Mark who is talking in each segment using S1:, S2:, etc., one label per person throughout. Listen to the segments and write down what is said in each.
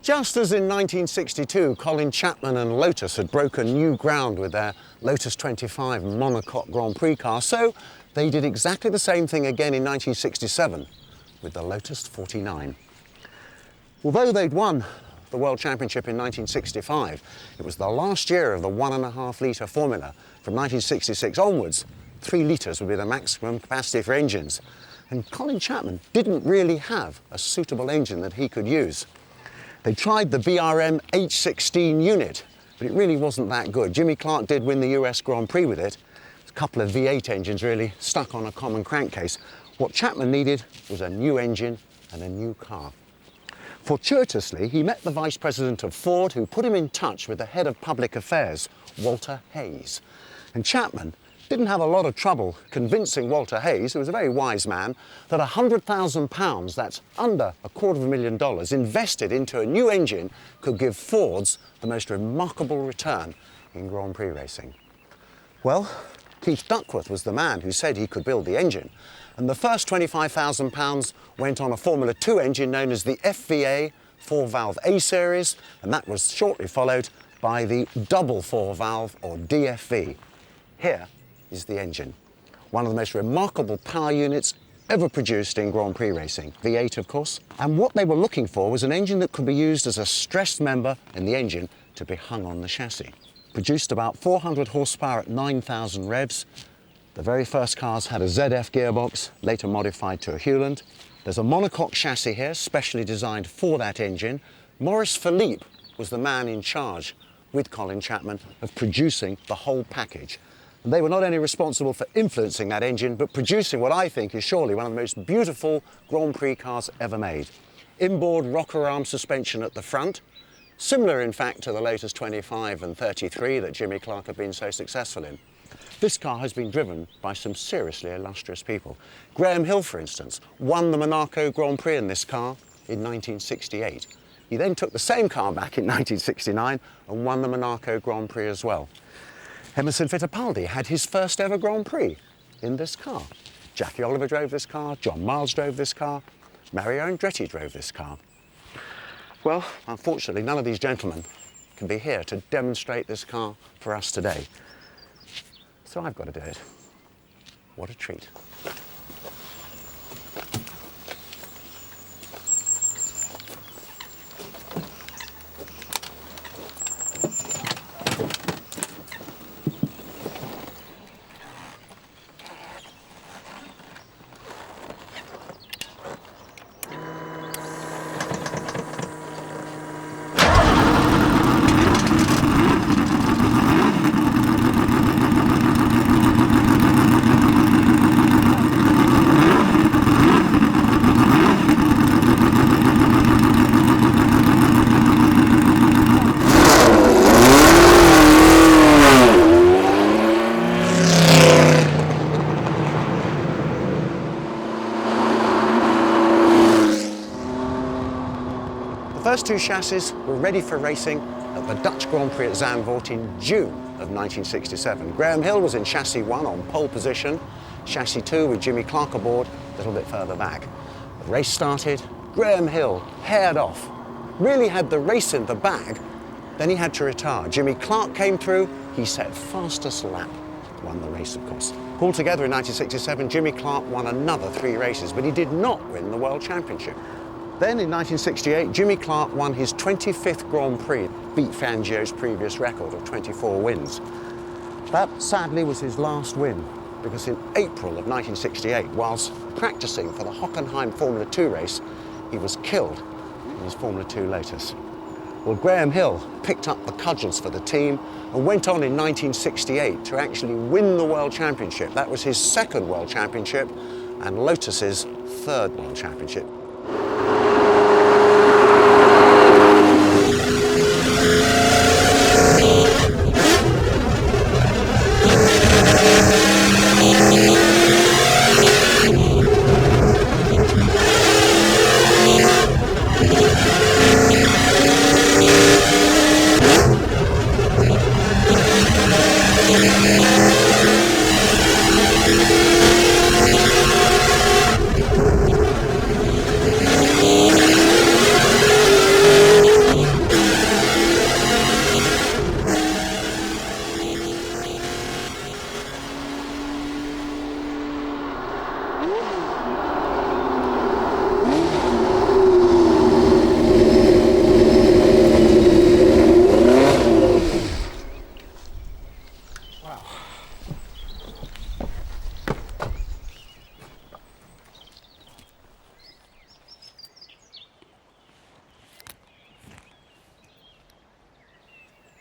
S1: Just as in 1962, Colin Chapman and Lotus had broken new ground with their Lotus 25 monocoque Grand Prix car, so they did exactly the same thing again in 1967 with the Lotus 49. Although they'd won the World Championship in 1965, it was the last year of the 1.5 litre formula. From 1966 onwards, 3 litres would be the maximum capacity for engines. And Colin Chapman didn't really have a suitable engine that he could use. They tried the BRM H16 unit, but it really wasn't that good. Jimmy Clark did win the US Grand Prix with it. A couple of V8 engines really stuck on a common crankcase. What Chapman needed was a new engine and a new car. Fortuitously, he met the vice president of Ford, who put him in touch with the head of public affairs, Walter Hayes. And Chapman didn't have a lot of trouble convincing Walter Hayes, who was a very wise man, that £100,000, that's under $250,000, invested into a new engine could give Fords the most remarkable return in Grand Prix racing. Well, Keith Duckworth was the man who said he could build the engine, and the first £25,000 went on a Formula 2 engine known as the FVA 4-valve A series, and that was shortly followed by the double 4-valve or DFV. Here is the engine, one of the most remarkable power units ever produced in Grand Prix racing, V8 of course. And what they were looking for was an engine that could be used as a stressed member in the engine to be hung on the chassis. Produced about 400 horsepower at 9,000 revs. The very first cars had a ZF gearbox, later modified to a Hewland. There's a monocoque chassis here, specially designed for that engine. Maurice Philippe was the man in charge, with Colin Chapman, of producing the whole package. And they were not only responsible for influencing that engine, but producing what I think is surely one of the most beautiful Grand Prix cars ever made. Inboard rocker arm suspension at the front, similar in fact to the Lotus 25 and 33 that Jimmy Clark had been so successful in. This car has been driven by some seriously illustrious people. Graham Hill, for instance, won the Monaco Grand Prix in this car in 1968. He then took the same car back in 1969 and won the Monaco Grand Prix as well. Emerson Fittipaldi had his first ever Grand Prix in this car. Jackie Oliver drove this car, John Miles drove this car, Mario Andretti drove this car. Well, unfortunately, none of these gentlemen can be here to demonstrate this car for us today. So I've got to do it. What a treat. The first two chassis were ready for racing at the Dutch Grand Prix at Zandvoort in June of 1967. Graham Hill was in chassis 1 on pole position, chassis 2 with Jimmy Clark aboard a little bit further back. The race started, Graham Hill haired off, really had the race in the bag, then he had to retire. Jimmy Clark came through, he set fastest lap, won the race of course. Altogether in 1967, Jimmy Clark won another 3 races, but he did not win the World Championship. Then in 1968, Jimmy Clark won his 25th Grand Prix, beat Fangio's previous record of 24 wins. That sadly was his last win, because in April of 1968, whilst practicing for the Hockenheim Formula 2 race, he was killed in his Formula 2 Lotus. Well, Graham Hill picked up the cudgels for the team and went on in 1968 to actually win the World Championship. That was his 2nd World Championship and Lotus's 3rd World Championship.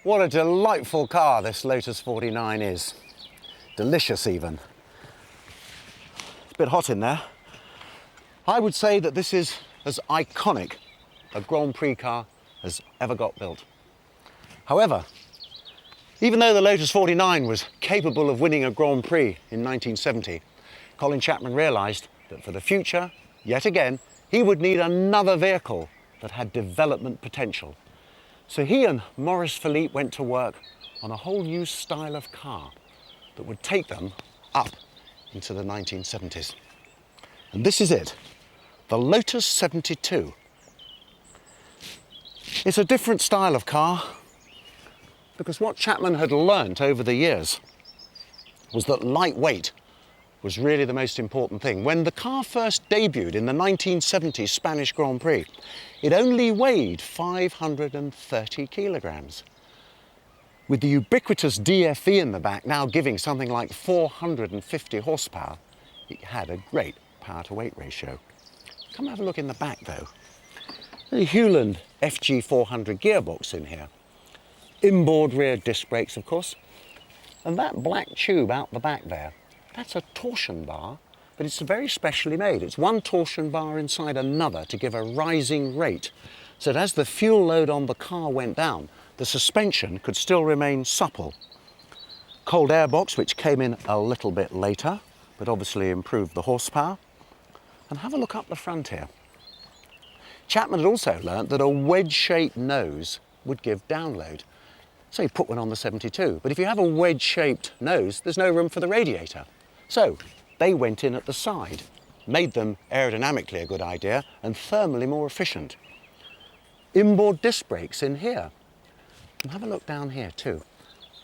S1: What a delightful car this Lotus 49 is. Delicious even. It's a bit hot in there. I would say that this is as iconic a Grand Prix car as ever got built. However, even though the Lotus 49 was capable of winning a Grand Prix in 1970, Colin Chapman realised that for the future, yet again, he would need another vehicle that had development potential. So he and Maurice Philippe went to work on a whole new style of car that would take them up into the 1970s. And this is it, the Lotus 72. It's a different style of car because what Chapman had learnt over the years was that lightweight was really the most important thing. When the car first debuted in the 1970 Spanish Grand Prix, it only weighed 530 kilograms. With the ubiquitous DFE in the back now giving something like 450 horsepower, it had a great power-to-weight ratio. Come have a look in the back though. The Hewland FG400 gearbox in here. Inboard rear disc brakes, of course. And that black tube out the back there, that's a torsion bar, but it's very specially made. It's one torsion bar inside another to give a rising rate, so that as the fuel load on the car went down, the suspension could still remain supple. Cold air box, which came in a little bit later, but obviously improved the horsepower. And have a look up the front here. Chapman had also learnt that a wedge-shaped nose would give download. So he put one on the 72, but if you have a wedge-shaped nose, there's no room for the radiator. So they went in at the side, made them aerodynamically a good idea and thermally more efficient. Inboard disc brakes in here. And have a look down here too.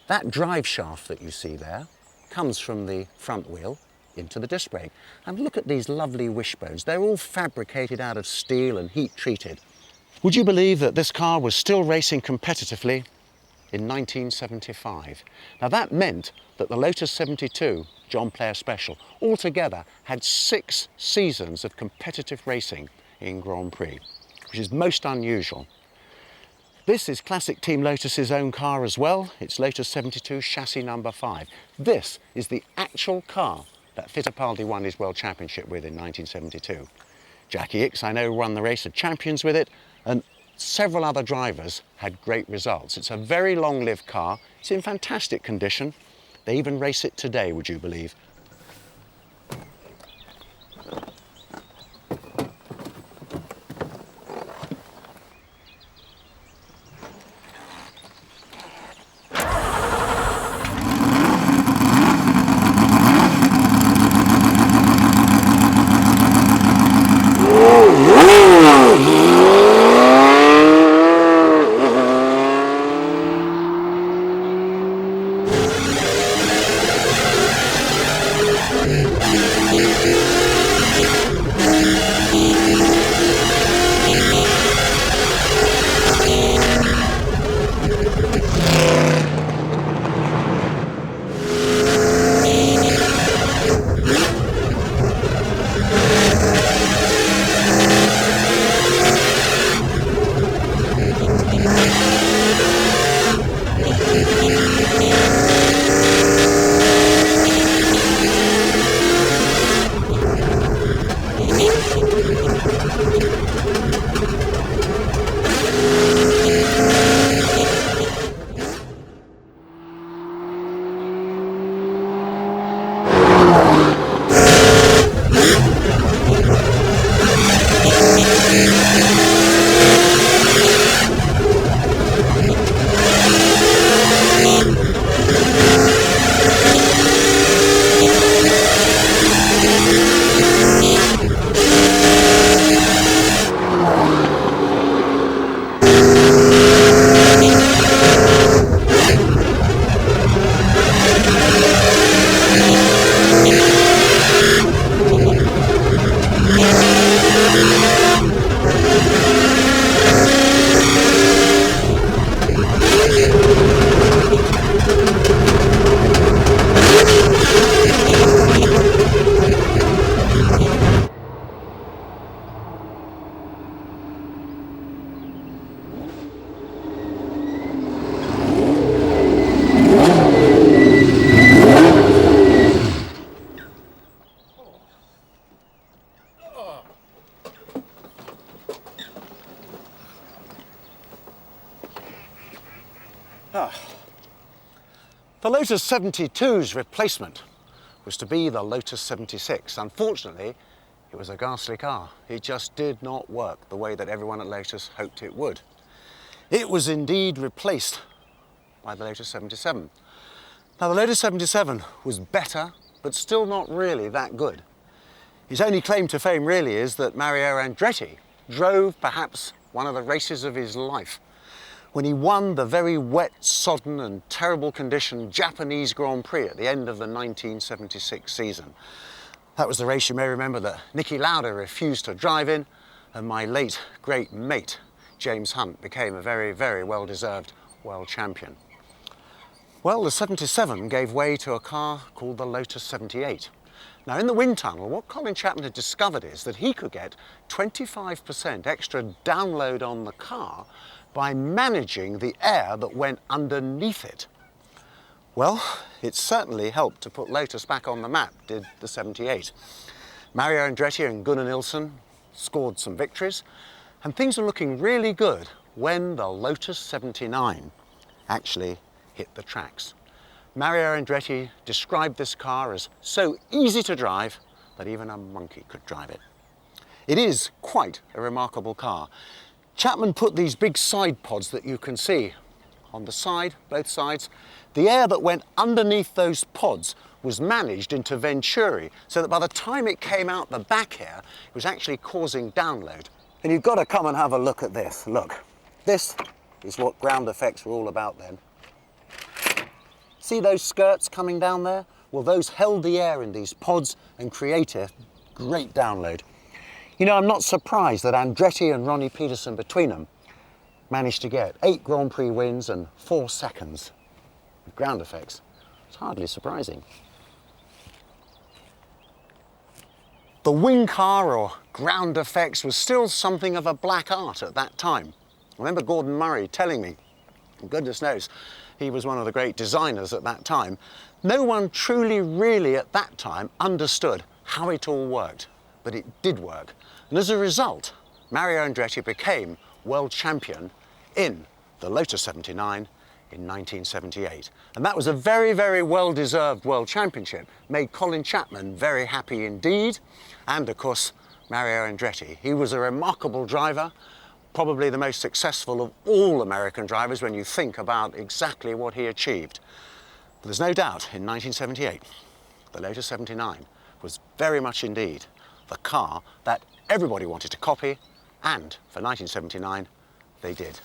S1: That drive shaft that you see there comes from the front wheel into the disc brake. And look at these lovely wishbones. They're all fabricated out of steel and heat treated. Would you believe that this car was still racing competitively in 1975? Now that meant that the Lotus 72 John Player Special altogether had 6 seasons of competitive racing in Grand Prix, which is most unusual. This is classic Team Lotus's own car as well. It's Lotus 72 chassis number 5. This is the actual car that Fittipaldi won his World Championship with in 1972. Jackie Ickx, I know, won the Race of Champions with it, and several other drivers had great results. It's a very long-lived car. It's in fantastic condition. They even race it today, would you believe? The Lotus 72's replacement was to be the Lotus 76. Unfortunately, it was a ghastly car. It just did not work the way that everyone at Lotus hoped it would. It was indeed replaced by the Lotus 77. Now, the Lotus 77 was better, but still not really that good. His only claim to fame really is that Mario Andretti drove perhaps one of the races of his life when he won the very wet, sodden and terrible condition Japanese Grand Prix at the end of the 1976 season. That was the race you may remember that Niki Lauda refused to drive in, and my late great mate James Hunt became a very, very well-deserved world champion. Well, the 77 gave way to a car called the Lotus 78. Now, in the wind tunnel, what Colin Chapman had discovered is that he could get 25% extra download on the car by managing the air that went underneath it. Well, it certainly helped to put Lotus back on the map, did the 78. Mario Andretti and Gunnar Nilsson scored some victories, and things were looking really good when the Lotus 79 actually hit the tracks. Mario Andretti described this car as so easy to drive that even a monkey could drive it. It is quite a remarkable car. Chapman put these big side pods that you can see on the side, both sides. The air that went underneath those pods was managed into Venturi, so that by the time it came out the back here, it was actually causing download. And you've got to come and have a look at this. Look, this is what ground effects were all about then. See those skirts coming down there? Well, those held the air in these pods and created great download. You know, I'm not surprised that Andretti and Ronnie Peterson between them managed to get 8 Grand Prix wins and 4 seconds with ground effects. It's hardly surprising. The wing car or ground effects was still something of a black art at that time. I remember Gordon Murray telling me, and goodness knows, he was one of the great designers at that time. No one truly, really at that time understood how it all worked, but it did work. And as a result, Mario Andretti became world champion in the Lotus 79 in 1978. And that was a very, very well-deserved world championship. Made Colin Chapman very happy indeed. And of course, Mario Andretti. He was a remarkable driver, probably the most successful of all American drivers when you think about exactly what he achieved. But there's no doubt, in 1978, the Lotus 79 was very much indeed the car that everybody wanted to copy, and for 1979, they did.